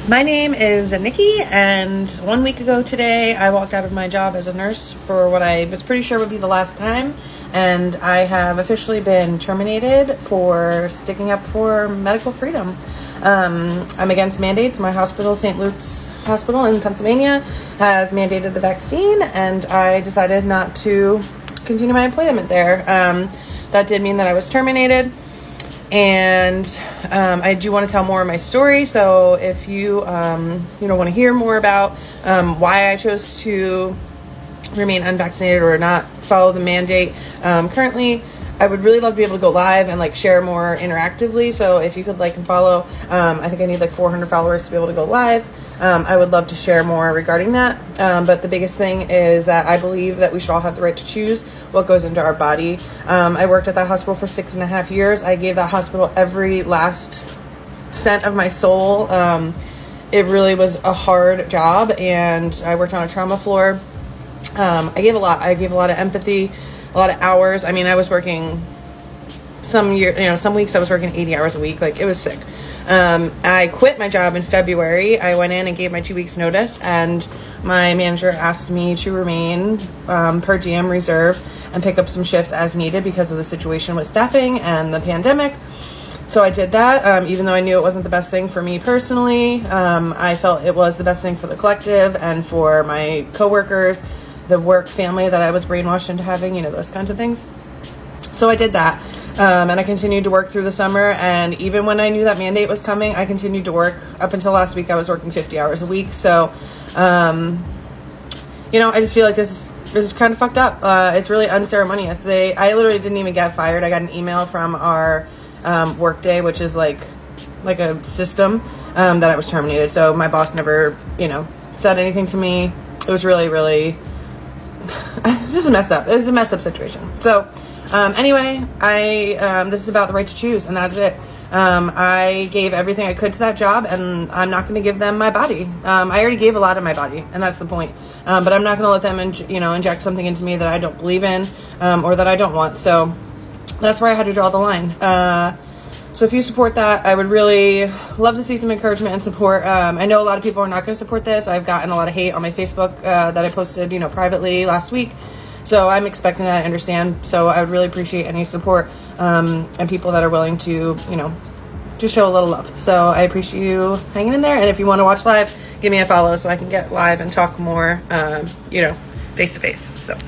My name is Nikki, and 1 week ago today, I walked out of my job as a nurse for what I was pretty sure would be the last time, and I have officially been terminated for sticking up for medical freedom. I'm against mandates. My hospital, St. Luke's Hospital in Pennsylvania, has mandated the vaccine, and I decided not to continue my employment there. That did mean that I was terminated. And I do want to tell more of my story. So if you want to hear more about why I chose to remain unvaccinated or not follow the mandate, currently I would really love to be able to go live and share more interactively. So if you could like and follow, I think I need 400 followers to be able to go live. I would love to share more regarding that. But the biggest thing is that I believe that we should all have the right to choose what goes into our body. I worked at that hospital for 6.5 years. I gave that hospital every last cent of my soul. It really was a hard job, and I worked on a trauma floor. I gave a lot. I gave a lot of empathy, a lot of hours. I mean, I was working some weeks I was working 80 hours a week. It was sick. I quit my job in February. I went in and gave my 2 weeks notice, and my manager asked me to remain per diem reserve and pick up some shifts as needed because of the situation with staffing and the pandemic. So I did that, even though I knew it wasn't the best thing for me personally. I felt it was the best thing for the collective and for my coworkers, the work family that I was brainwashed into having, those kinds of things. So I did that. And I continued to work through the summer, and even when I knew that mandate was coming, I continued to work. Up until last week, I was working 50 hours a week. So, I just feel like this is kind of fucked up. It's really unceremonious. I literally didn't even get fired. I got an email from our Workday, which is like a system, that I was terminated. So my boss never, said anything to me. It was really, really, it's just a messed up. It was a messed up situation. So. Anyway, this is about the right to choose, and that's it. I gave everything I could to that job, and I'm not going to give them my body. I already gave a lot of my body, and that's the point. But I'm not going to let them, inject something into me that I don't believe in, or that I don't want. So that's where I had to draw the line. So if you support that, I would really love to see some encouragement and support. I know a lot of people are not going to support this. I've gotten a lot of hate on my Facebook that I posted, privately last week. So I'm expecting that. I understand. So I would really appreciate any support and people that are willing to, just show a little love. So I appreciate you hanging in there. And if you want to watch live, give me a follow so I can get live and talk more, face to face. So.